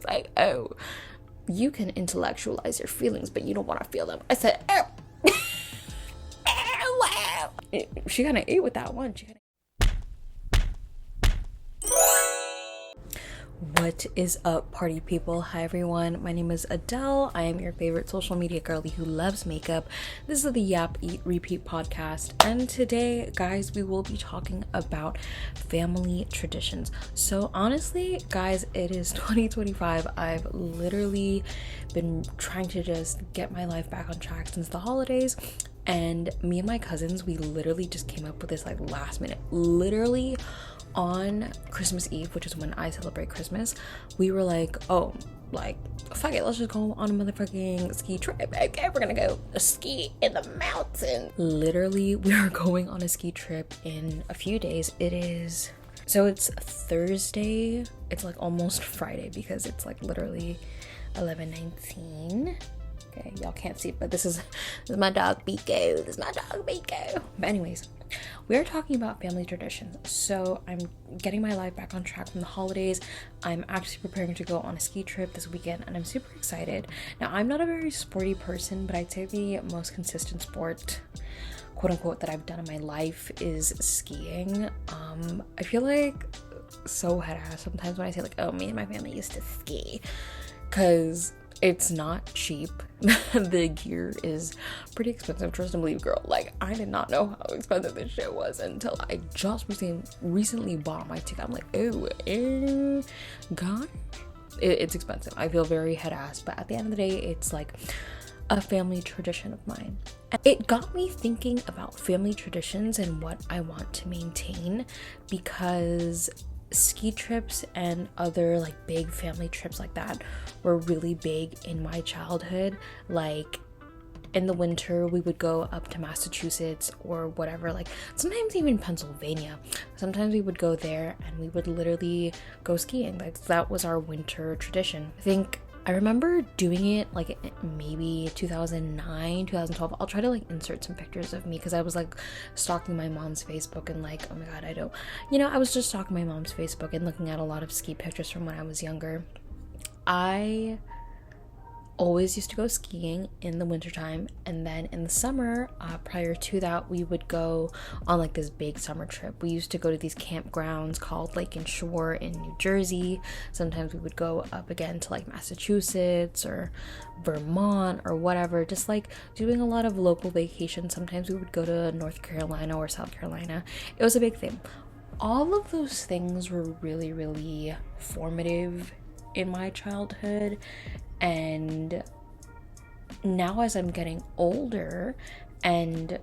like, oh, you can intellectualize your feelings, but you don't want to feel them. I said, oh. Wow. She kind of ate with that one. What is up, party people? Hi everyone, my name is Adele. I am your favorite social media girly who loves makeup. This is the YAP Eat Repeat podcast, and today, guys, we will be talking about family traditions. So honestly, guys, it is 2025. I've literally been trying to just get my life back on track since the holidays, and me and my cousins, we literally just came up with this like last minute, literally on Christmas Eve, which is when I celebrate Christmas. We were like, oh, like, fuck it, let's just go on a motherfucking ski trip. Okay, we're gonna go ski in the mountain. Literally, we are going on a ski trip in a few days. It's Thursday. It's like almost Friday because it's like literally 11:19. Okay, y'all can't see it, but this is my dog Biko. But anyways, we are talking about family traditions. So I'm getting my life back on track from the holidays. I'm actually preparing to go on a ski trip this weekend, and I'm super excited. Now, I'm not a very sporty person, but I'd say the most consistent sport, quote unquote, that I've done in my life is skiing. I feel like so head ass sometimes when I say like, oh, me and my family used to ski, because it's not cheap. The gear is pretty expensive. Trust and believe, girl. Like, I did not know how expensive this shit was until I just recently bought my ticket. I'm like, oh, God, it's expensive. I feel very head ass, but at the end of the day, it's like a family tradition of mine. And it got me thinking about family traditions and what I want to maintain, because ski trips and other like big family trips like that were really big in my childhood. Like in the winter, we would go up to Massachusetts or whatever, like sometimes even Pennsylvania. Sometimes we would go there and we would literally go skiing. Like that was our winter tradition. I remember doing it like maybe 2009, 2012. I'll try to like insert some pictures of me because I was like stalking my mom's Facebook and like, oh my God, I was just stalking my mom's Facebook and looking at a lot of ski pictures from when I was younger. I always used to go skiing in the wintertime, and then in the summer, prior to that, we would go on like this big summer trip. We used to go to these campgrounds called Lake and Shore in New Jersey. Sometimes we would go up again to like Massachusetts or Vermont or whatever, just like doing a lot of local vacations. Sometimes we would go to North Carolina or South Carolina. It was a big thing. All of those things were really, really formative in my childhood. And now as I'm getting older, and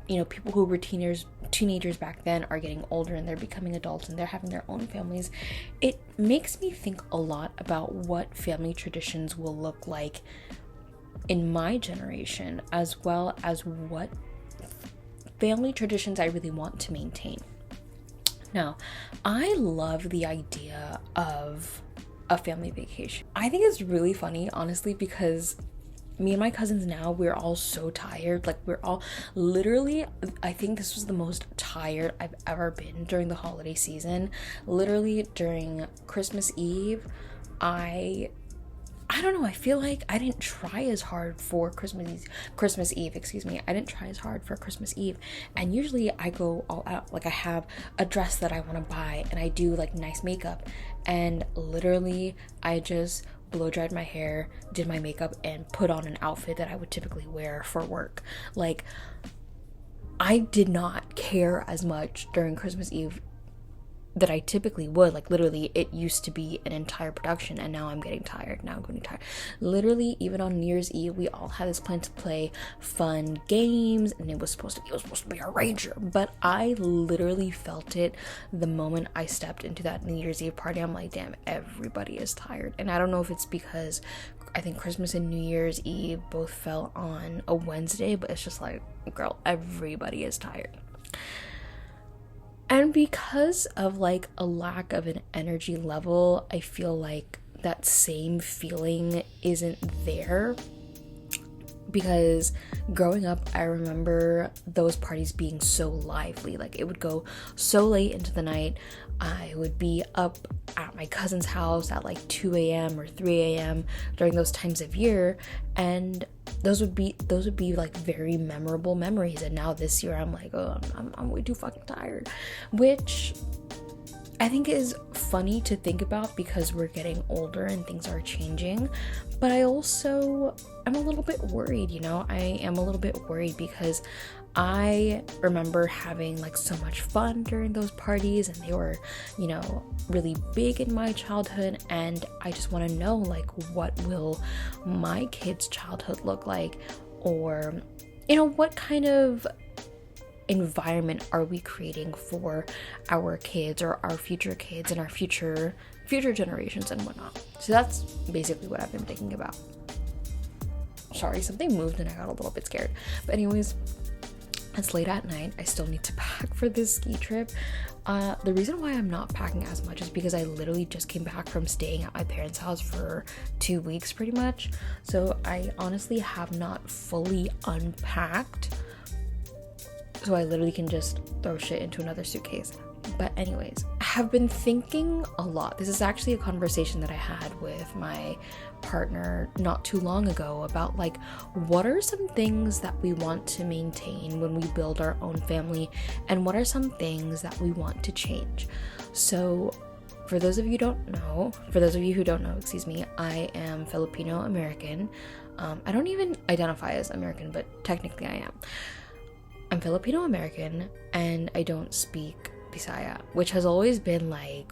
people who were teenagers back then are getting older and they're becoming adults and they're having their own families, it makes me think a lot about what family traditions will look like in my generation, as well as what family traditions I really want to maintain. Now, I love the idea of a family vacation. I think it's really funny, honestly, because me and my cousins now, we're all so tired. Like, we're all literally, I think this was the most tired I've ever been during the holiday season. Literally during Christmas Eve, I don't know, I feel like I didn't try as hard for Christmas Eve, I didn't try as hard for Christmas Eve. And usually I go all out. Like, I have a dress that I want to buy and I do like nice makeup, and literally I just blow dried my hair, did my makeup, and put on an outfit that I would typically wear for work. Like, I did not care as much during Christmas Eve that I typically would. Like, literally, it used to be an entire production, and now I'm getting tired. Literally, even on New Year's Eve, we all had this plan to play fun games, and it was supposed to be a rager. But I literally felt it the moment I stepped into that New Year's Eve party. I'm like, damn, everybody is tired. And I don't know if it's because I think Christmas and New Year's Eve both fell on a Wednesday, but it's just like, girl, everybody is tired. And because of like a lack of an energy level, I feel like that same feeling isn't there. Because growing up, I remember those parties being so lively. Like, it would go so late into the night. I would be up at my cousin's house at like 2 a.m. or 3 a.m. during those times of year, and those would be like very memorable memories. And now this year I'm like, oh, I'm way too fucking tired, which I think is funny to think about because we're getting older and things are changing. But I'm a little bit worried, you know. I am a little bit worried because I remember having like so much fun during those parties, and they were, you know, really big in my childhood. And I just want to know, like, what will my kids' childhood look like, or, you know, what kind of environment are we creating for our kids or our future kids and our future generations and whatnot. So that's basically what I've been thinking about. Sorry, something moved and I got a little bit scared. But anyways, it's late at night. I still need to pack for this ski trip. The reason why I'm not packing as much is because I literally just came back from staying at my parents' house for 2 weeks pretty much. So I honestly have not fully unpacked. So I literally can just throw shit into another suitcase. But anyways, I have been thinking a lot. This is actually a conversation that I had with my partner not too long ago about, like, what are some things that we want to maintain when we build our own family, and what are some things that we want to change. So for those of you who don't know, I am Filipino American. I don't even identify as American, but technically I am. I'm Filipino American and I don't speak Bisaya, which has always been like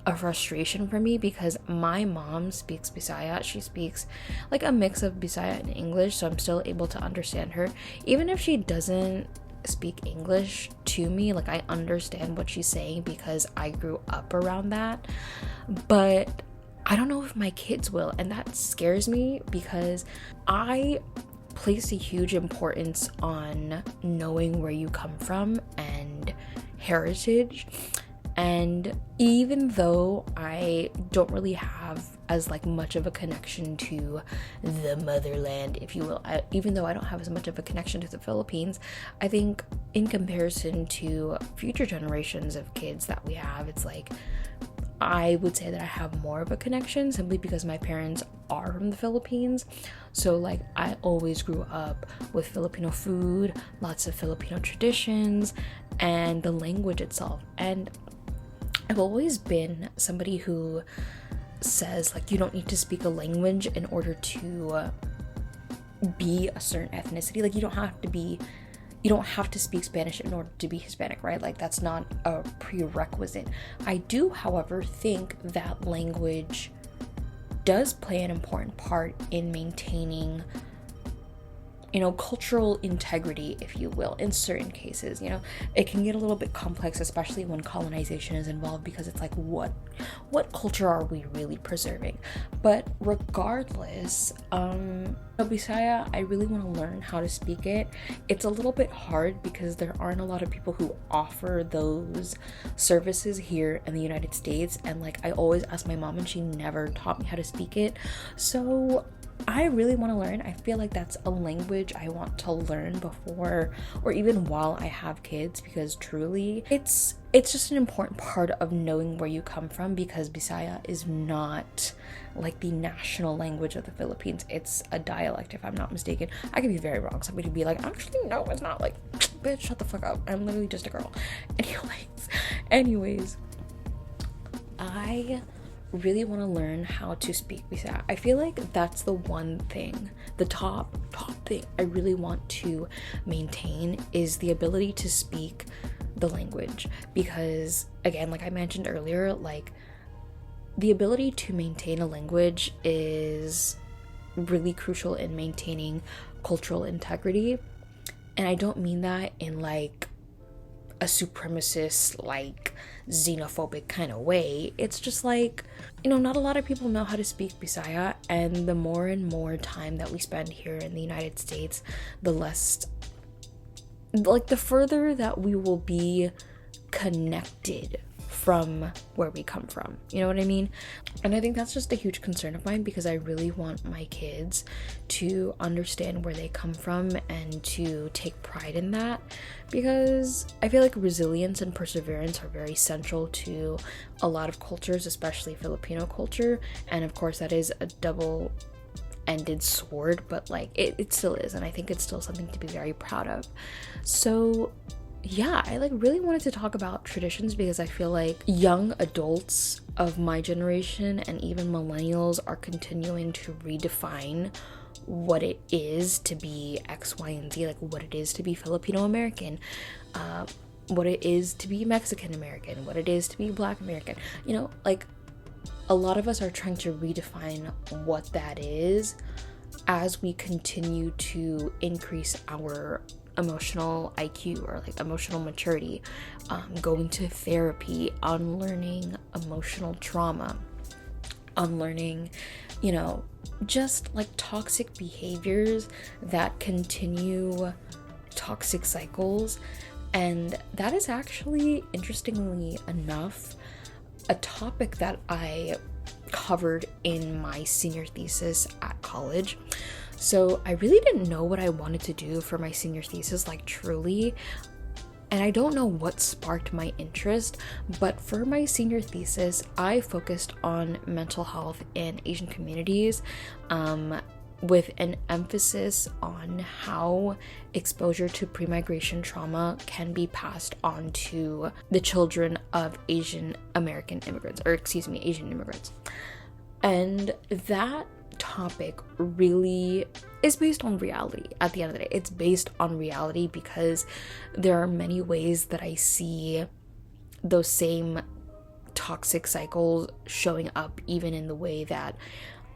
a frustration for me because my mom speaks Bisaya. She speaks like a mix of Bisaya and English, so I'm still able to understand her. Even if she doesn't speak English to me, like, I understand what she's saying because I grew up around that. But I don't know if my kids will, and that scares me because I place a huge importance on knowing where you come from and heritage. And even though I don't really have as like much of a connection to the motherland, if you will, even though I don't have as much of a connection to the Philippines, I think in comparison to future generations of kids that we have, it's like I would say that I have more of a connection simply because my parents are from the Philippines. So like I always grew up with Filipino food, lots of Filipino traditions, and the language itself. And I've always been somebody who says like you don't need to speak a language in order to be a certain ethnicity. Like you don't have to speak Spanish in order to be Hispanic, right? Like that's not a prerequisite. I do, however, think that language does play an important part in maintaining, you know, cultural integrity, if you will, in certain cases. You know, it can get a little bit complex, especially when colonization is involved, because it's like, what culture are we really preserving? But regardless, Bisaya, I really want to learn how to speak it. It's a little bit hard because there aren't a lot of people who offer those services here in the United States, and like I always ask my mom and she never taught me how to speak it. So I really want to learn. I feel like that's a language I want to learn before or even while I have kids, because truly it's just an important part of knowing where you come from, because Bisaya is not like the national language of the Philippines. It's a dialect, if I'm not mistaken. I could be very wrong. Somebody would be like, actually no, it's not. Like, bitch, shut the fuck up. I'm literally just a girl. Anyways, I really want to learn how to speak Bisaya. I feel like that's the one thing, the top thing I really want to maintain is the ability to speak the language, because again, like I mentioned earlier, like the ability to maintain a language is really crucial in maintaining cultural integrity. And I don't mean that in like a supremacist, like xenophobic kind of way. It's just like, you know, not a lot of people know how to speak Bisaya, and the more and more time that we spend here in the United States, the less, like the further that we will be connected from where we come from. You know what I mean? And I think that's just a huge concern of mine, because I really want my kids to understand where they come from and to take pride in that, because I feel like resilience and perseverance are very central to a lot of cultures, especially Filipino culture. And of course, that is a double-ended sword, but like it still is, and I think it's still something to be very proud of. So yeah, I like really wanted to talk about traditions, because I feel like young adults of my generation and even millennials are continuing to redefine what it is to be X, Y, and Z, like what it is to be Filipino American, what it is to be Mexican American, what it is to be Black American. You know, like a lot of us are trying to redefine what that is as we continue to increase our emotional IQ, or like emotional maturity, going to therapy, unlearning emotional trauma, unlearning, you know, just like toxic behaviors that continue toxic cycles. And that is actually, interestingly enough, a topic that I covered in my senior thesis at college. So I really didn't know what I wanted to do for my senior thesis, like truly. And I don't know what sparked my interest, but for my senior thesis, I focused on mental health in Asian communities, with an emphasis on how exposure to pre-migration trauma can be passed on to the children of Asian immigrants. And that topic really is based on reality. At the end of the day, it's based on reality, because there are many ways that I see those same toxic cycles showing up even in the way that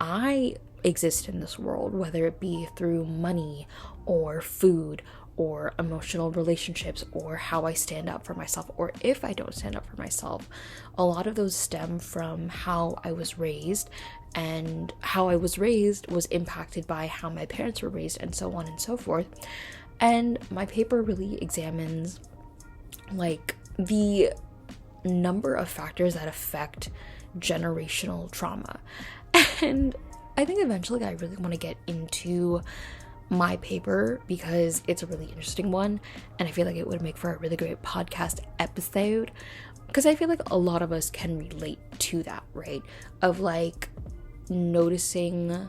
I exist in this world, whether it be through money or food or emotional relationships, or how I stand up for myself, or if I don't stand up for myself. A lot of those stem from how I was raised, and how I was raised was impacted by how my parents were raised, and so on and so forth. And my paper really examines like the number of factors that affect generational trauma. And I think eventually I really want to get into my paper, because it's a really interesting one, and I feel like it would make for a really great podcast episode, because I feel like a lot of us can relate to that, right? Of like noticing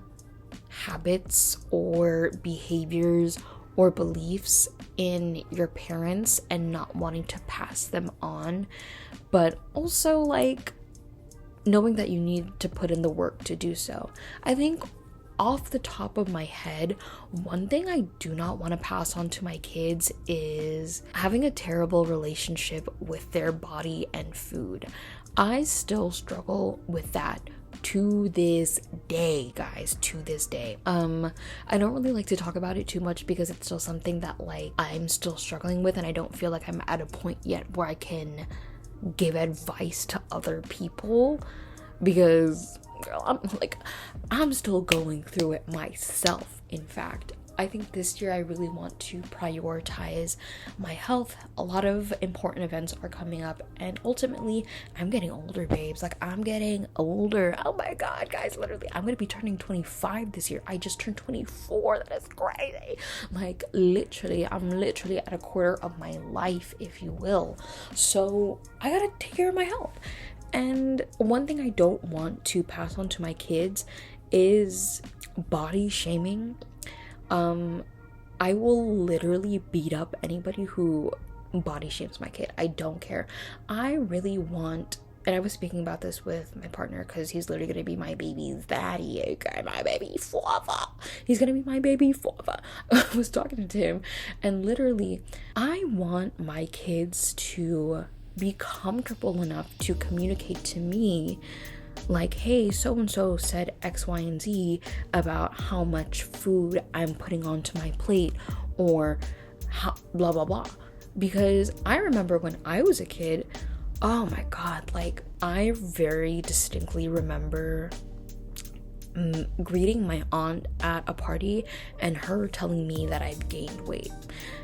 habits or behaviors or beliefs in your parents and not wanting to pass them on, but also like knowing that you need to put in the work to do so. I think off the top of my head, one thing I do not want to pass on to my kids is having a terrible relationship with their body and food. I still struggle with that to this day, guys, to this day. I don't really like to talk about it too much, because it's still something that like I'm still struggling with, and I don't feel like I'm at a point yet where I can give advice to other people, because girl, I'm still going through it myself. In fact, I think this year I really want to prioritize my health. A lot of important events are coming up, and ultimately I'm getting older, babes. Like, I'm getting older. Oh my god, guys, literally I'm gonna be turning 25 this year. I just turned 24. That is crazy. Like, literally I'm literally at a quarter of my life, if you will. So I gotta take care of my health. And one thing I don't want to pass on to my kids is body shaming. I will literally beat up anybody who body shames my kid. I don't care. I really want, and I was speaking about this with my partner, because he's literally gonna be my baby's daddy, okay? My baby father. He's gonna be my baby father. I was talking to him, and literally, I want my kids to be comfortable enough to communicate to me like, hey, so and so said X, Y, and Z about how much food I'm putting onto my plate, or how blah blah blah. Because I remember when I was a kid, oh my god, like I very distinctly remember greeting my aunt at a party and her telling me that I've gained weight.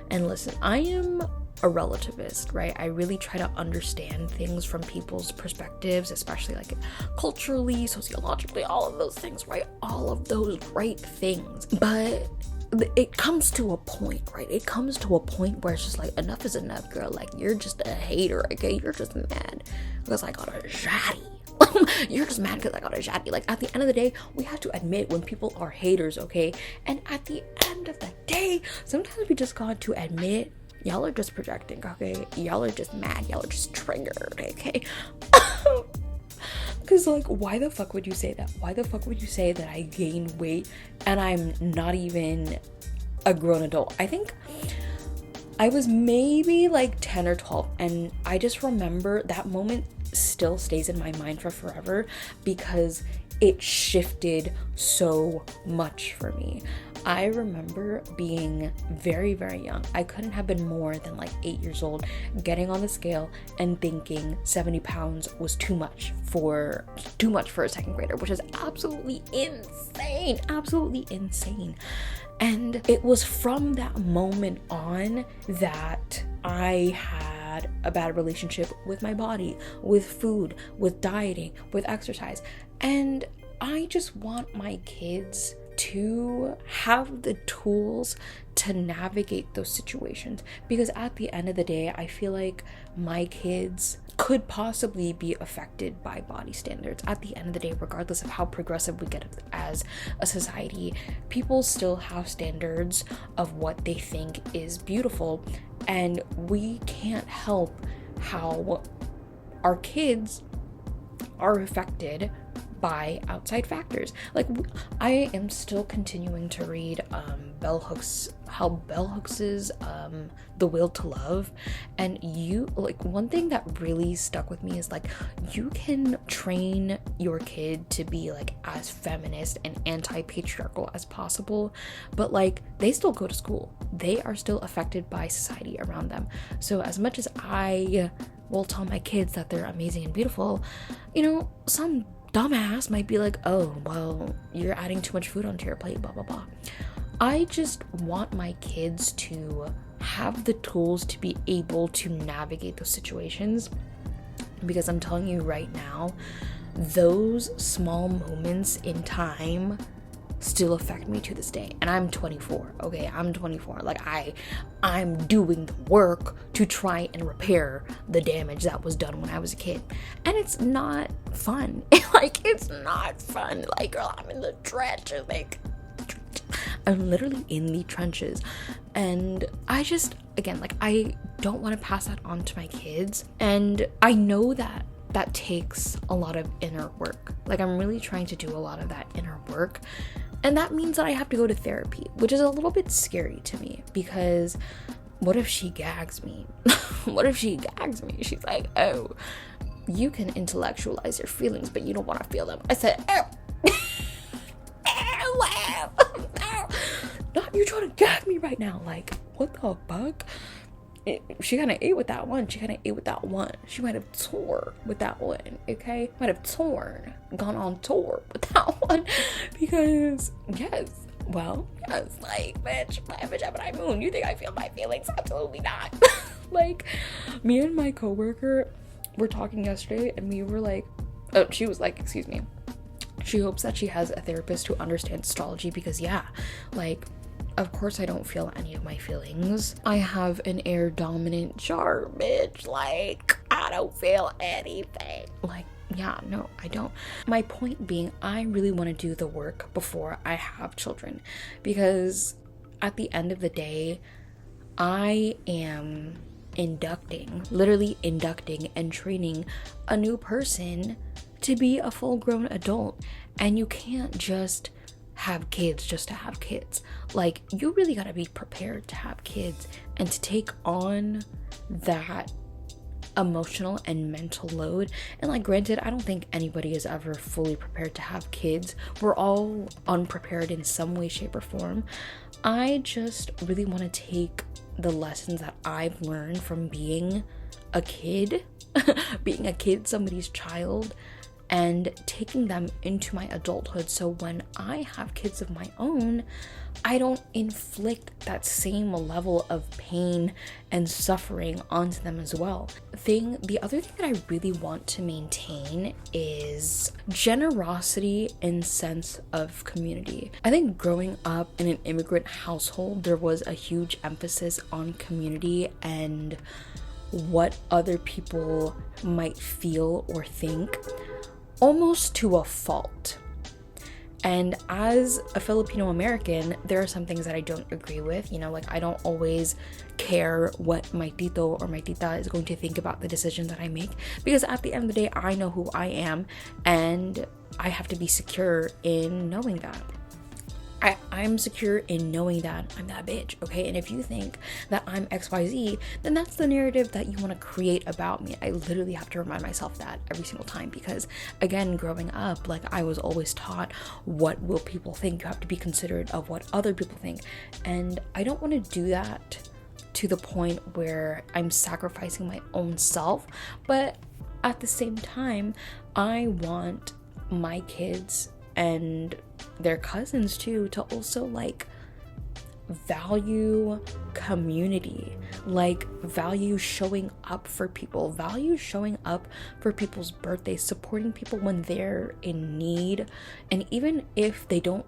And listen, I am a relativist, right? I really try to understand things from people's perspectives, especially like culturally, sociologically, all of those things, right? All of those great things. But it comes to a point, right? It comes to a point where it's just like, enough is enough, girl. Like, you're just a hater, okay? You're just mad because I got a shotty. You're just mad because I got a shotty. Like, at the end of the day, we have to admit when people are haters, okay? And at the end of the day, sometimes we just got to admit y'all are just projecting, okay? Y'all are just mad. Y'all are just triggered, okay? Because, like, why the fuck would you say that? Why the fuck would you say that I gained weight and I'm not even a grown adult? I think I was maybe like 10 or 12, and I just remember that moment still stays in my mind for forever because it shifted so much for me. I remember being very, very young. I couldn't have been more than like 8 years old, getting on the scale and thinking 70 pounds was too much for a second grader, which is absolutely insane, absolutely insane. And it was from that moment on that I had a bad relationship with my body, with food, with dieting, with exercise. And I just want my kids to have the tools to navigate those situations, because at the end of the day, I feel like my kids could possibly be affected by body standards. At the end of the day, regardless of how progressive we get as a society, people still have standards of what they think is beautiful, and we can't help how our kids are affected by outside factors. Like, I am still continuing to read Bell Hooks's The Will to Love, and one thing that really stuck with me is like, you can train your kid to be like as feminist and anti-patriarchal as possible, but like, they still go to school, they are still affected by society around them. So as much as I will tell my kids that they're amazing and beautiful, some dumbass might be like, oh, well, you're adding too much food onto your plate, blah, blah, blah. I just want my kids to have the tools to be able to navigate those situations, because I'm telling you right now, those small moments in time still affect me to this day. And I'm 24, okay? I'm 24. Like, I'm doing the work to try and repair the damage that was done when I was a kid. And it's not fun. Like, it's not fun. Like, girl, I'm in the trenches. Like, I'm literally in the trenches. And I just, again, like, I don't want to pass that on to my kids. And I know that takes a lot of inner work. Like, I'm really trying to do a lot of that inner work. And that means that I have to go to therapy, which is a little bit scary to me, because what if she gags me? What if she gags me? She's like, oh, you can intellectualize your feelings, but you don't want to feel them. I said, oh. Not you trying to gag me right now. Like, what the fuck? She kind of ate with that one. She might have tore with that one, okay? Might have gone on tour with that one. Because, yes, like, bitch, Gemini moon. You think I feel my feelings? Absolutely not. Like, me and my coworker were talking yesterday, and we were like, she was like, excuse me, she hopes that she has a therapist who understands astrology, because, yeah, like, of course I don't feel any of my feelings. I have an air dominant chart, bitch. Like, I don't feel anything. Like, yeah, no, I don't. My point being, I really want to do the work before I have children, because at the end of the day, I am literally inducting and training a new person to be a full-grown adult. And you can't just have kids just to have kids. Like, you really gotta be prepared to have kids and to take on that emotional and mental load. And like, granted, I don't think anybody is ever fully prepared to have kids. We're all unprepared in some way, shape, or form. I just really want to take the lessons that I've learned from being a kid, somebody's child, and taking them into my adulthood, so when I have kids of my own, I don't inflict that same level of pain and suffering onto them as well. The other thing that I really want to maintain is generosity in sense of community. I think growing up in an immigrant household, there was a huge emphasis on community and what other people might feel or think, almost to a fault. And as a Filipino American, there are some things that I don't agree with. You know, like I don't always care what my tito or my tita is going to think about the decisions that I make, because at the end of the day, I know who I am and I have to be secure in knowing that. I'm secure in knowing that I'm that bitch, okay? And if you think that I'm XYZ, then that's the narrative that you want to create about me. I literally have to remind myself that every single time, because again, growing up, like I was always taught, what will people think? You have to be considerate of what other people think. And I don't want to do that to the point where I'm sacrificing my own self. But at the same time, I want my kids and their cousins too to also like value community, like value showing up for people, value showing up for people's birthdays, supporting people when they're in need. And even if they don't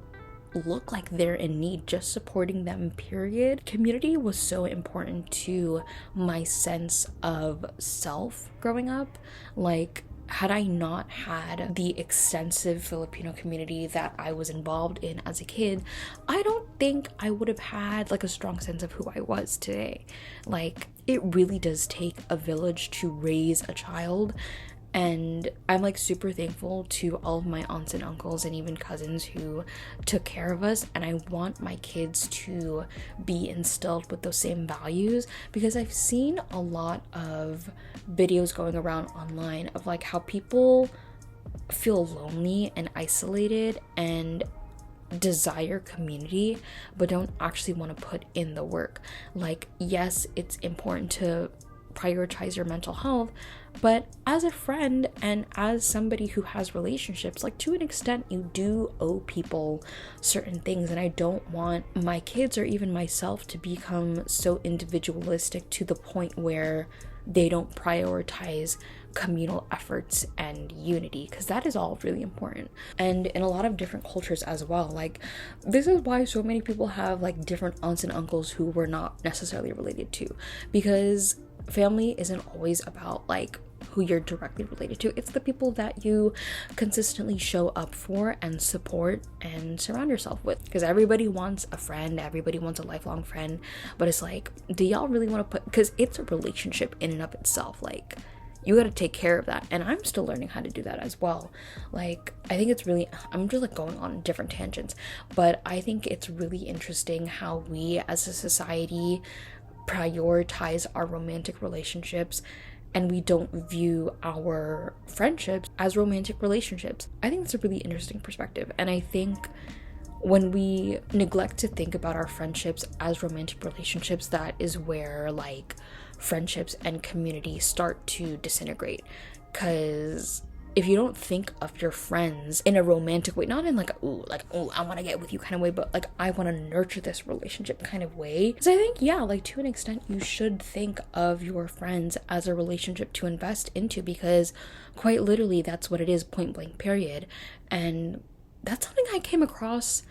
look like they're in need, just supporting them, period. Community was so important to my sense of self growing up. Like, had I not had the extensive Filipino community that I was involved in as a kid, I don't think I would have had like a strong sense of who I was today. Like, it really does take a village to raise a child. And I'm like super thankful to all of my aunts and uncles and even cousins who took care of us. And I want my kids to be instilled with those same values, because I've seen a lot of videos going around online of like how people feel lonely and isolated and desire community but don't actually want to put in the work. Like, yes, it's important to prioritize your mental health, but as a friend and as somebody who has relationships, like to an extent you do owe people certain things. And I don't want my kids or even myself to become so individualistic to the point where they don't prioritize communal efforts and unity, because that is all really important. And in a lot of different cultures as well, like this is why so many people have like different aunts and uncles who we're not necessarily related to, because family isn't always about like who you're directly related to. It's the people that you consistently show up for and support and surround yourself with, because everybody wants a friend, everybody wants a lifelong friend, but it's like, do y'all really want to put, because it's a relationship in and of itself, like you got to take care of that. And I'm still learning how to do that as well. Like, I think it's really, I'm just like going on different tangents, but I think it's really interesting how we as a society prioritize our romantic relationships and we don't view our friendships as romantic relationships. I think it's a really interesting perspective. And I think when we neglect to think about our friendships as romantic relationships, that is where like friendships and community start to disintegrate. Because if you don't think of your friends in a romantic way, not in like I want to get with you kind of way, but like I want to nurture this relationship kind of way. So I think, yeah, like to an extent you should think of your friends as a relationship to invest into, because quite literally that's what it is, point blank, period. And that's something I came across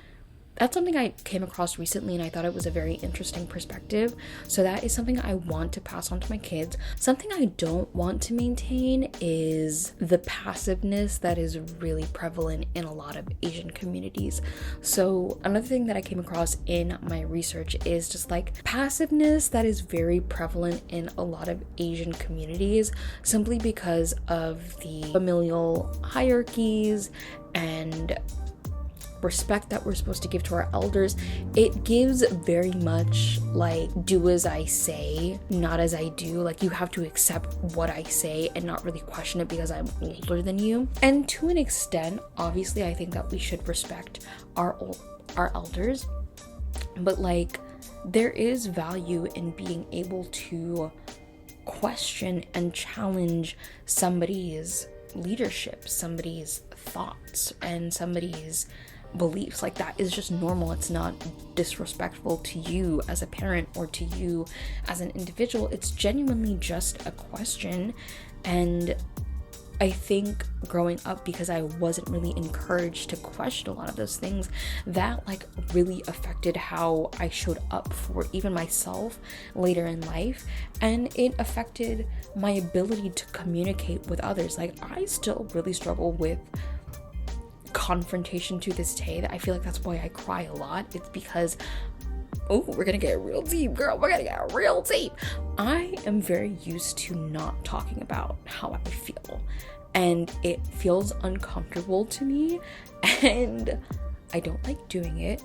recently, and I thought it was a very interesting perspective. So that is something I want to pass on to my kids. Something I don't want to maintain is the passiveness that is really prevalent in a lot of Asian communities. So another thing that I came across in my research is just like passiveness that is very prevalent in a lot of Asian communities, simply because of the familial hierarchies and respect that we're supposed to give to our elders. It gives very much like do as I say, not as I do. Like you have to accept what I say and not really question it because I'm older than you. And to an extent, obviously I think that we should respect our elders, but like there is value in being able to question and challenge somebody's leadership, somebody's thoughts, and somebody's beliefs. Like, that is just normal. It's not disrespectful to you as a parent or to you as an individual. It's genuinely just a question. And I think growing up, because I wasn't really encouraged to question a lot of those things, that like really affected how I showed up for even myself later in life, and it affected my ability to communicate with others. Like, I still really struggle with confrontation to this day. That I feel like that's why I cry a lot. It's because, oh, we're gonna get real deep, girl. We're gonna get real deep. I am very used to not talking about how I feel, and it feels uncomfortable to me, and I don't like doing it.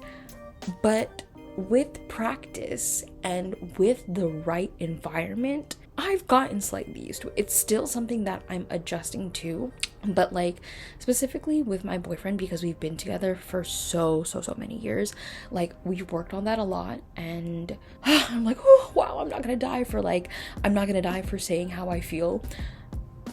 But with practice and with the right environment, I've gotten slightly used to it. It's still something that I'm adjusting to, but like specifically with my boyfriend, because we've been together for so many years, like we've worked on that a lot, and I'm like, oh wow, I'm not gonna die for saying how I feel.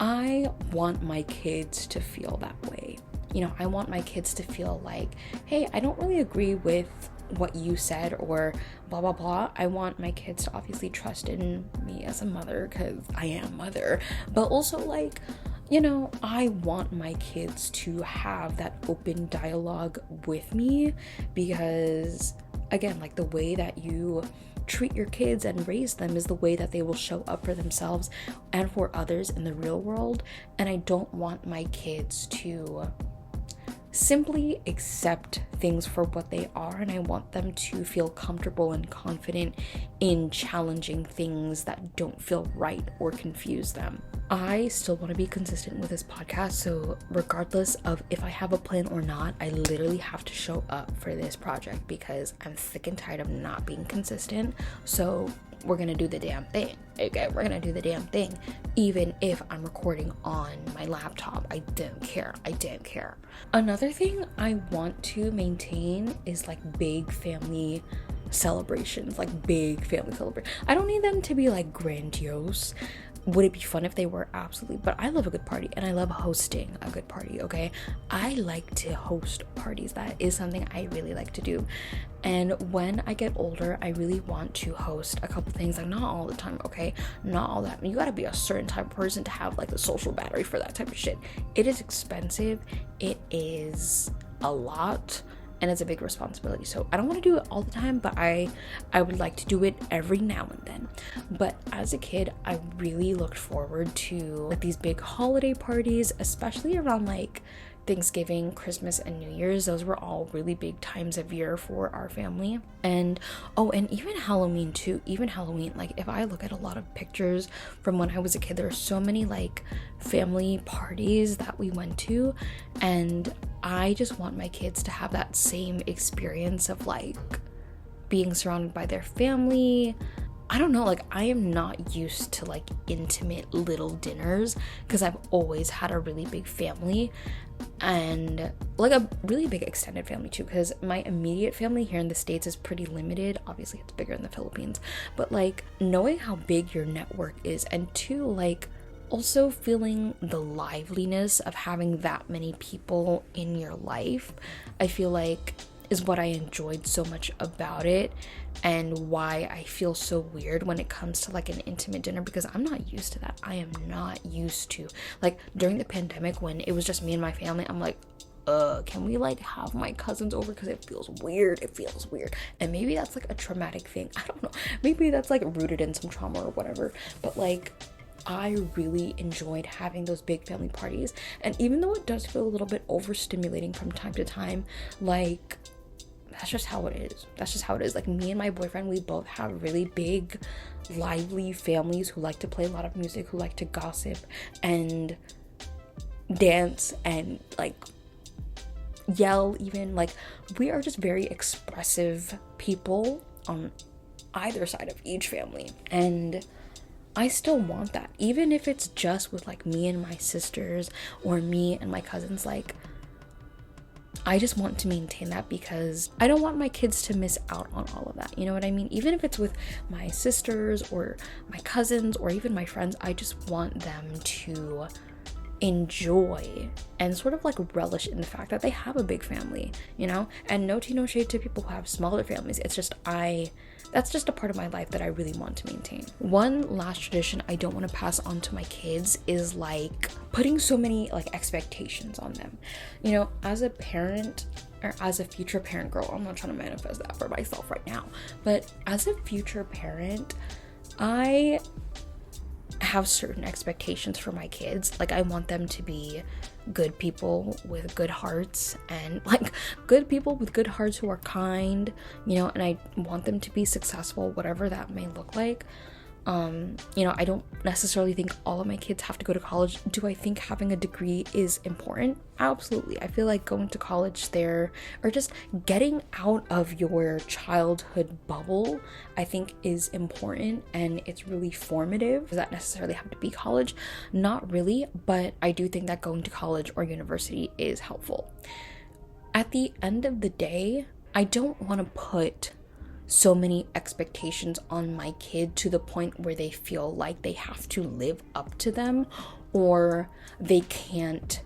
I want my kids to feel that way. You know, I want my kids to feel like, hey, I don't really agree with what you said or blah blah blah. I want my kids to obviously trust in me as a mother, because I am mother, but also like, you know, I want my kids to have that open dialogue with me, because again, like the way that you treat your kids and raise them is the way that they will show up for themselves and for others in the real world. And I don't want my kids to simply accept things for what they are, and I want them to feel comfortable and confident in challenging things that don't feel right or confuse them. I still want to be consistent with this podcast, so regardless of if I have a plan or not, I literally have to show up for this project because I'm sick and tired of not being consistent. So we're gonna do the damn thing. Okay, we're gonna do the damn thing. Even if I'm recording on my laptop, I don't care. Another thing I want to maintain is like big family celebrations. I don't need them to be like grandiose. Would it be fun if they were? Absolutely. But I love a good party, and I love hosting a good party, okay? I like to host parties. That is something I really like to do. And when I get older, I really want to host a couple things. Like, not all the time, okay? Not all that. You gotta be a certain type of person to have like the social battery for that type of shit. It is expensive. It is a lot. And it's a big responsibility. So I don't want to do it all the time, but I would like to do it every now and then. But as a kid, I really looked forward to like these big holiday parties, especially around like Thanksgiving, Christmas, and New Year's. Those were all really big times of year for our family. And and even Halloween too. Like if I look at a lot of pictures from when I was a kid, there are so many like family parties that we went to, and I just want my kids to have that same experience of like being surrounded by their family. I don't know, like I am not used to like intimate little dinners because I've always had a really big family, and like a really big extended family too, because my immediate family here in the States is pretty limited. Obviously it's bigger in the Philippines, but like knowing how big your network is, and two, like also feeling the liveliness of having that many people in your life, I feel like is what I enjoyed so much about it, and why I feel so weird when it comes to like an intimate dinner, because I'm not used to that. I am not used to, like during the pandemic when it was just me and my family, I'm like, can we like have my cousins over, because it feels weird. And maybe that's like a traumatic thing, I don't know, maybe that's like rooted in some trauma or whatever, but like I really enjoyed having those big family parties. And even though it does feel a little bit overstimulating from time to time, like that's just how it is. Like me and my boyfriend, we both have really big, lively families who like to play a lot of music, who like to gossip and dance and like yell even. Like we are just very expressive people on either side of each family, and I still want that, even if it's just with like me and my sisters or me and my cousins. Like I just want to maintain that because I don't want my kids to miss out on all of that. You know what I mean? Even if it's with my sisters or my cousins or even my friends, I just want them to enjoy and sort of like relish in the fact that they have a big family, you know? And no tea, no shade to people who have smaller families. It's just that's just a part of my life that I really want to maintain. One last tradition I don't want to pass on to my kids is like putting so many like expectations on them. You know, as a parent, or as a future parent, girl, I'm not trying to manifest that for myself right now, but as a future parent, I have certain expectations for my kids. Like, I want them to be good people with good hearts, and like good people with good hearts who are kind, you know, and I want them to be successful, whatever that may look like. You know, I don't necessarily think all of my kids have to go to college. Do I think having a degree is important? Absolutely. I feel like going to college there, or just getting out of your childhood bubble, I think is important, and it's really formative. Does that necessarily have to be college? Not really, but I do think that going to college or university is helpful. At the end of the day, I don't want to put so many expectations on my kid to the point where they feel like they have to live up to them, or they can't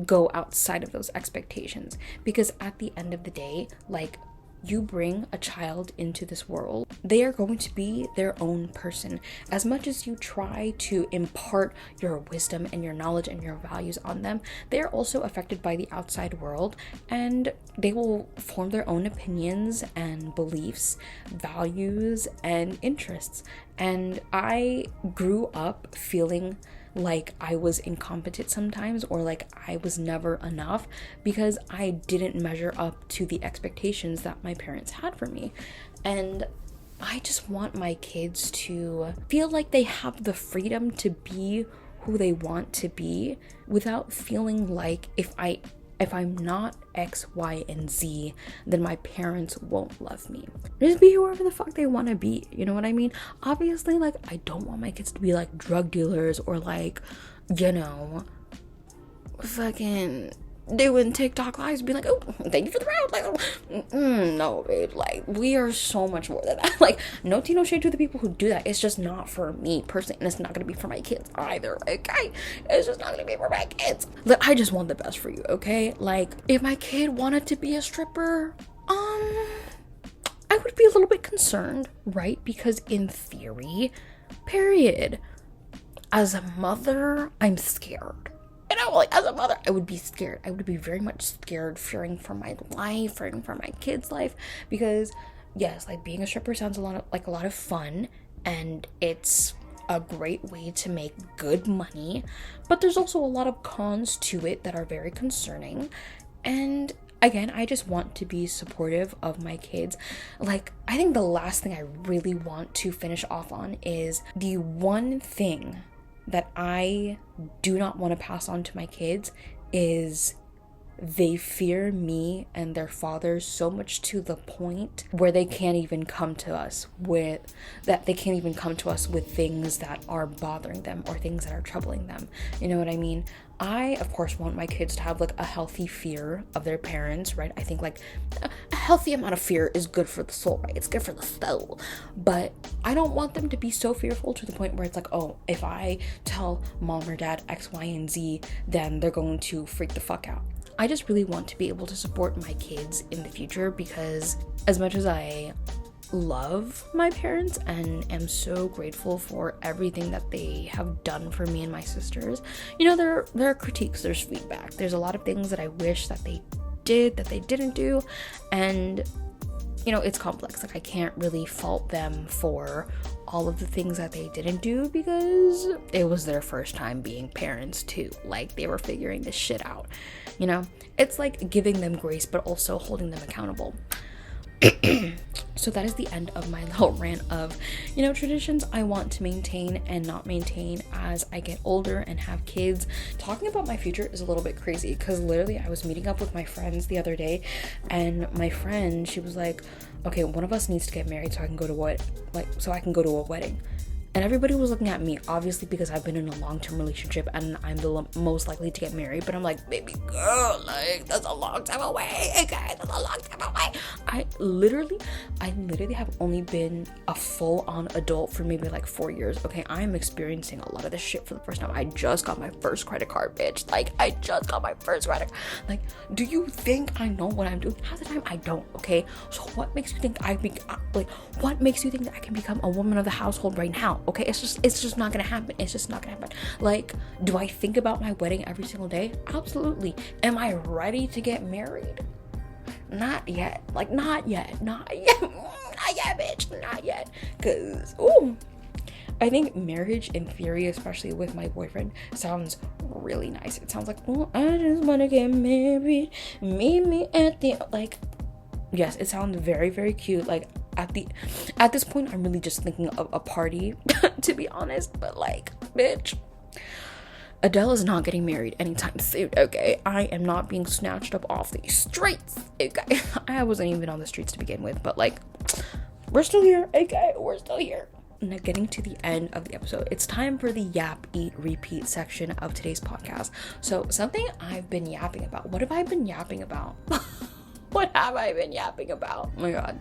go outside of those expectations. Because at the end of the day, like, you bring a child into this world, they are going to be their own person. As much as you try to impart your wisdom and your knowledge and your values on them, they are also affected by the outside world, and they will form their own opinions and beliefs, values, and interests. And I grew up feeling like I was incompetent sometimes, or like I was never enough, because I didn't measure up to the expectations that my parents had for me. And I just want my kids to feel like they have the freedom to be who they want to be, without feeling like if I'm not X, Y, and Z, then my parents won't love me. Just be whoever the fuck they want to be. You know what I mean? Obviously, like, I don't want my kids to be like drug dealers, or like, you know, fucking doing TikTok lives, be like, oh, thank you for the round. Like, no, babe. Like, we are so much more than that. Like, no tea, no shade to the people who do that. It's just not for me personally, and it's not gonna be for my kids either. Okay, it's just not gonna be for my kids. Like, I just want the best for you. Okay, like, if my kid wanted to be a stripper, I would be a little bit concerned, right? Because in theory, period, as a mother, I'm scared. You know, like, as a mother, I would be scared. I would be very much scared, fearing for my life, fearing for my kids' life. Because, yes, like, being a stripper sounds a lot of fun, and it's a great way to make good money. But there's also a lot of cons to it that are very concerning. And again, I just want to be supportive of my kids. Like, I think the last thing I really want to finish off on is the one thing that I do not want to pass on to my kids is they fear me and their father so much to the point where they can't even come to us with things that are bothering them or things that are troubling them. You know what I mean? I, of course, want my kids to have like a healthy fear of their parents, right? I think like a healthy amount of fear is good for the soul, right? It's good for the soul. But I don't want them to be so fearful to the point where it's like, oh, if I tell mom or dad X, Y, and Z, then they're going to freak the fuck out. I just really want to be able to support my kids in the future, because as much as I love my parents and am so grateful for everything that they have done for me and my sisters, you know, there are critiques, there's feedback, there's a lot of things that I wish that they did that they didn't do, and you know, it's complex. Like, I can't really fault them for all of the things that they didn't do, because it was their first time being parents too. Like, they were figuring this shit out, you know? It's like giving them grace but also holding them accountable. So that is the end of my little rant of, you know, traditions I want to maintain and not maintain as I get older and have kids. Talking about my future is a little bit crazy, because literally I was meeting up with my friends the other day, and my friend, she was like, okay, one of us needs to get married so I can go to a wedding. And everybody was looking at me, obviously, because I've been in a long-term relationship and I'm the most likely to get married. But I'm like, baby girl, like, that's a long time away. Okay, that's a long time away. I literally have only been a full-on adult for maybe like 4 years. Okay, I am experiencing a lot of this shit for the first time. I just got my first credit card, bitch. Like, I just got my first credit. Like, do you think I know what I'm doing? Half the time, I don't. Okay, so what makes you think what makes you think that I can become a woman of the household right now? Okay, it's just not gonna happen. It's just not gonna happen. Like, do I think about my wedding every single day? Absolutely. Am I ready to get married? Not yet. Like, not yet. Not yet, bitch. Not yet. Cause I think marriage in theory, especially with my boyfriend, sounds really nice. It sounds like, oh, I just wanna get married. Meet me at the, like, yes, it sounds very, very cute. Like, at this point, I'm really just thinking of a party, to be honest. But like, bitch, Adele is not getting married anytime soon, okay? I am not being snatched up off the streets, okay? I wasn't even on the streets to begin with, but like, we're still here, okay? We're still here. Now, getting to the end of the episode, it's time for the Yap, Eat, Repeat section of today's podcast. So, something I've been yapping about. What have I been yapping about? What have I been yapping about? Oh my god.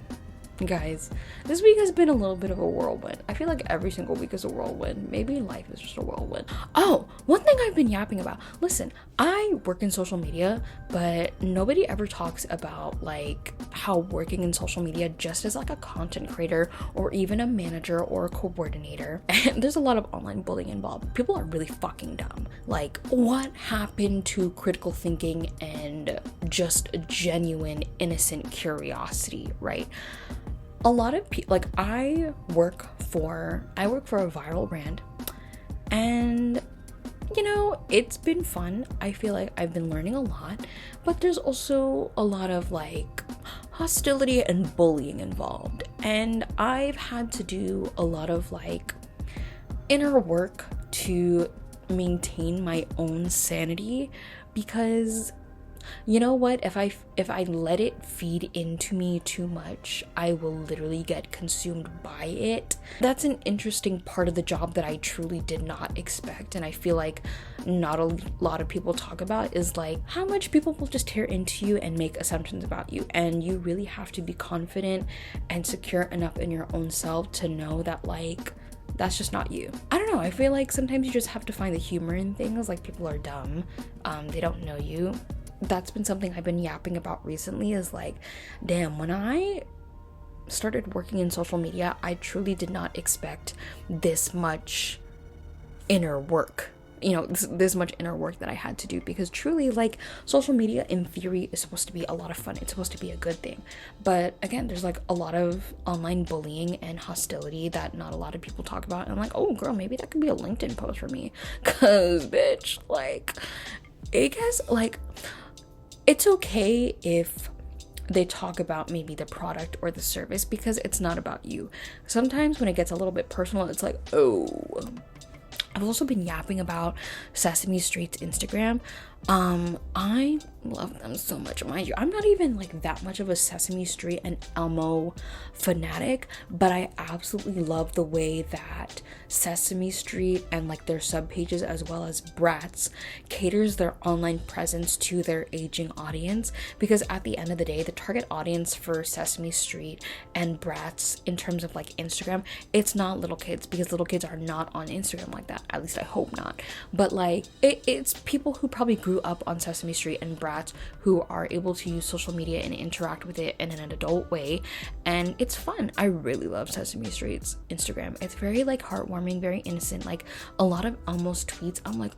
Guys, this week has been a little bit of a whirlwind. I feel like every single week is a whirlwind. Maybe life is just a whirlwind. Oh, one thing I've been yapping about. Listen, I work in social media, but nobody ever talks about like how working in social media just as like a content creator or even a manager or a coordinator, and there's a lot of online bullying involved. People are really fucking dumb. Like, what happened to critical thinking and just genuine innocent curiosity, right? A lot of people, like, I work for a viral brand, and you know, it's been fun. I feel like I've been learning a lot, but there's also a lot of like hostility and bullying involved, and I've had to do a lot of like inner work to maintain my own sanity, because you know what, if I let it feed into me too much, I will literally get consumed by it. That's an interesting part of the job that I truly did not expect, and I feel like not a lot of people talk about, is like how much people will just tear into you and make assumptions about you, and you really have to be confident and secure enough in your own self to know that like that's just not you. I don't know, I feel like sometimes you just have to find the humor in things. Like, people are dumb, they don't know you. That's been something I've been yapping about recently, is like, damn, when I started working in social media, I truly did not expect this much inner work, you know, this much inner work that I had to do, because truly, like, social media in theory is supposed to be a lot of fun. It's supposed to be a good thing. But again, there's like a lot of online bullying and hostility that not a lot of people talk about. And I'm like, oh girl, maybe that could be a LinkedIn post for me, cause bitch, like, I guess, like, it's okay if they talk about maybe the product or the service, because it's not about you. Sometimes when it gets a little bit personal, it's like, oh. I've also been yapping about Sesame Street's Instagram. I love them so much. Mind you, I'm not even like that much of a Sesame Street and Elmo fanatic, but I absolutely love the way that Sesame Street and like their sub pages, as well as Bratz, caters their online presence to their aging audience. Because at the end of the day, the target audience for Sesame Street and Bratz in terms of like Instagram, it's not little kids, because little kids are not on Instagram like that. At least I hope not. But like, it's people who probably grew up on Sesame Street and Bratz, who are able to use social media and interact with it in an adult way, and it's fun. I really love Sesame Street's Instagram. It's very like heartwarming, very innocent. Like, a lot of Elmo's tweets, I'm like,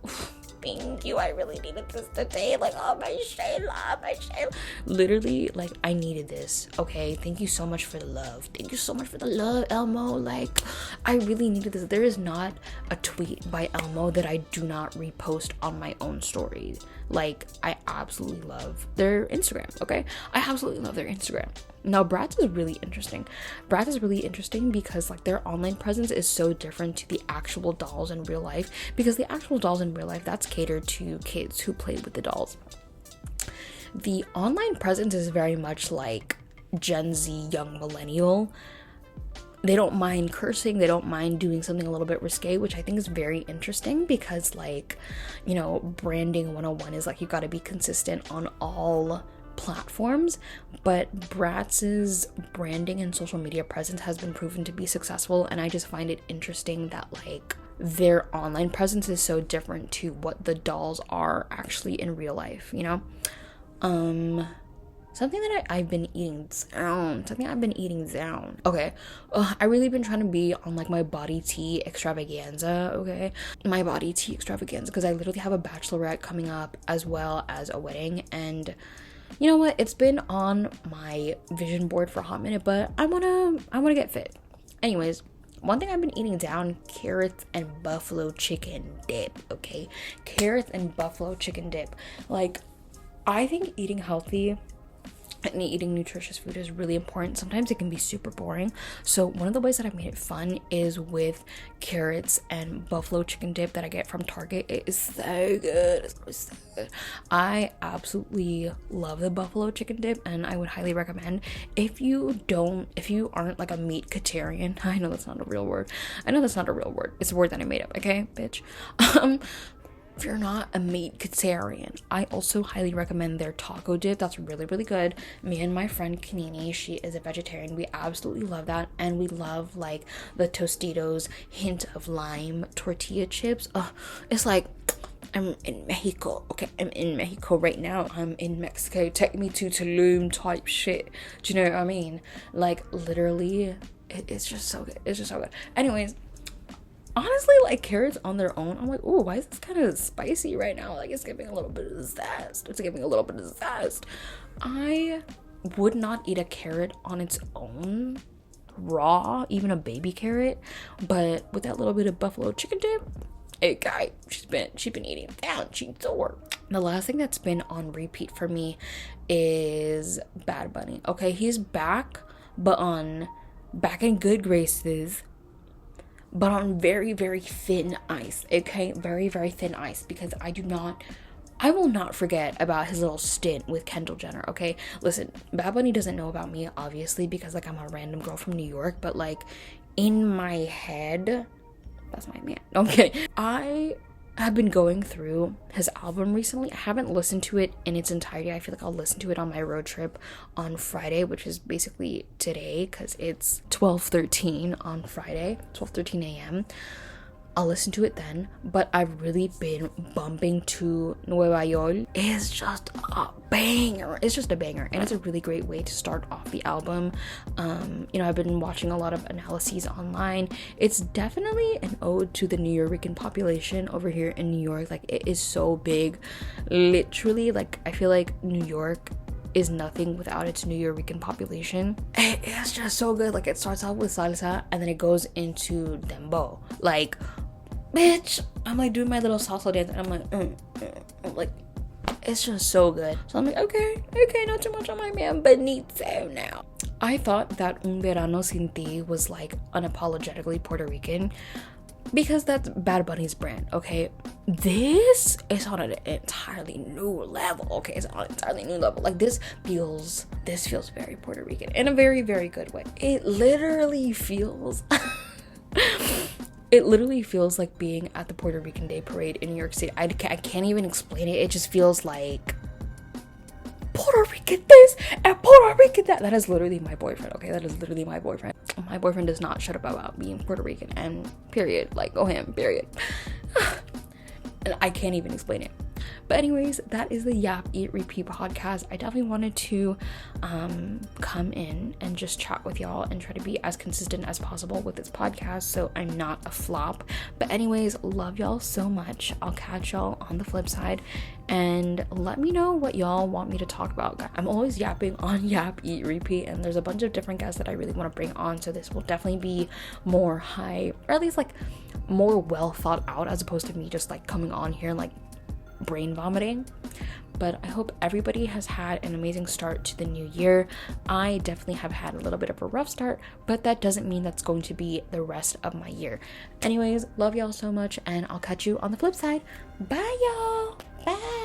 thank you, I really needed this today. Like, oh my Shayla, my Shayla. Literally, like, I needed this, okay? Thank you so much for the love. Thank you so much for the love, Elmo. Like, I really needed this. There is not a tweet by Elmo that I do not repost on my own story. Like, I absolutely love their Instagram, okay? I absolutely love their Instagram. Now, Bratz is really interesting. Bratz is really interesting because like their online presence is so different to the actual dolls in real life, because the actual dolls in real life, that's catered to kids who play with the dolls. The online presence is very much like Gen Z, young millennial. they don't mind cursing, they don't mind doing something a little bit risque, which I think is very interesting because, like, you know, branding 101 is like you got to be consistent on all platforms, but Bratz's branding and social media presence has been proven to be successful, and I just find it interesting that, like, their online presence is so different to what the dolls are actually in real life, you know? Something that I've been eating down. Okay. I really been trying to be on, like, my body tea extravaganza, okay? My body tea extravaganza, because I literally have a bachelorette coming up as well as a wedding, and you know what? It's been on my vision board for a hot minute, but I wanna get fit. Anyways, one thing I've been eating down, carrots and buffalo chicken dip, okay? Carrots and buffalo chicken dip. Like, I think eating healthy and eating nutritious food is really important. Sometimes it can be super boring. So one of the ways that I've made it fun is with carrots and buffalo chicken dip that I get from Target. It is so good. It's so good. I absolutely love the buffalo chicken dip, and I would highly recommend. If you aren't like a meat-catarian, I know that's not a real word. It's a word that I made up, okay, bitch? If you're not a meat-catarian, I also highly recommend their taco dip. That's really, really good. Me and my friend Kanini, she is a vegetarian. We absolutely love that. And we love, like, the Tostitos hint of lime tortilla chips. It's like, I'm in Mexico. Okay, I'm in Mexico right now. I'm in Mexico. Take me to Tulum type shit. Do you know what I mean? Like, literally, it's just so good. It's just so good. Anyways, honestly, like, carrots on their own, I'm like, oh, why is this kind of spicy right now? Like, it's giving a little bit of zest. I would not eat a carrot on its own, raw, even a baby carrot, but with that little bit of buffalo chicken dip, hey, guy, she's been eating down. She's sore. The last thing that's been on repeat for me is Bad Bunny. Okay, he's back, but back in good graces, but on very, very thin ice, okay? Very, very thin ice, because I will not forget about his little stint with Kendall Jenner, okay? Listen, Bad Bunny doesn't know about me, obviously, because, like, I'm a random girl from New York, but, like, in my head, that's my man. Okay, I have been going through his album recently. I haven't listened to it in its entirety. I feel like I'll listen to it on my road trip on Friday, which is basically today, because it's 12:13 on Friday, 12:13 a.m. I'll listen to it then, but I've really been bumping to Nueva York. It's just a banger. It's just a banger, and it's a really great way to start off the album. You know, I've been watching a lot of analyses online. It's definitely an ode to the New Yorican population over here in New York. Like, it is so big. Literally, like, I feel like New York is nothing without its New Yorican population. It's just so good. Like, it starts off with salsa and then it goes into dembow. Like, bitch, I'm like doing my little salsa dance and I'm like, like, it's just so good. So I'm like, okay, not too much on my man Benito now. I thought that Un Verano Sin Ti was, like, unapologetically Puerto Rican, because that's Bad Bunny's brand, okay? This is on an entirely new level, okay? It's on an entirely new level. Like, this feels very Puerto Rican in a very, very good way. It literally feels like being at the Puerto Rican Day Parade in New York City. I can't even explain it. It just feels like Puerto Rican this and Puerto Rican that. That is literally my boyfriend, okay? That is literally my boyfriend. My boyfriend does not shut up about being Puerto Rican, and period. Like, go him, period. And I can't even explain it. But anyways, that is the Yap Eat Repeat podcast. I definitely wanted to come in and just chat with y'all and try to be as consistent as possible with this podcast, so I'm not a flop. But anyways, love y'all so much. I'll catch y'all on the flip side, and let me know what y'all want me to talk about. I'm always yapping on Yap Eat Repeat, and there's a bunch of different guests that I really want to bring on, so this will definitely be more high, or at least, like, more well thought out, as opposed to me just, like, coming on here and, like, brain vomiting. But I hope everybody has had an amazing start to the new year. I definitely have had a little bit of a rough start, but that doesn't mean that's going to be the rest of my year. Anyways, love y'all so much, and I'll catch you on the flip side. Bye, y'all. Bye.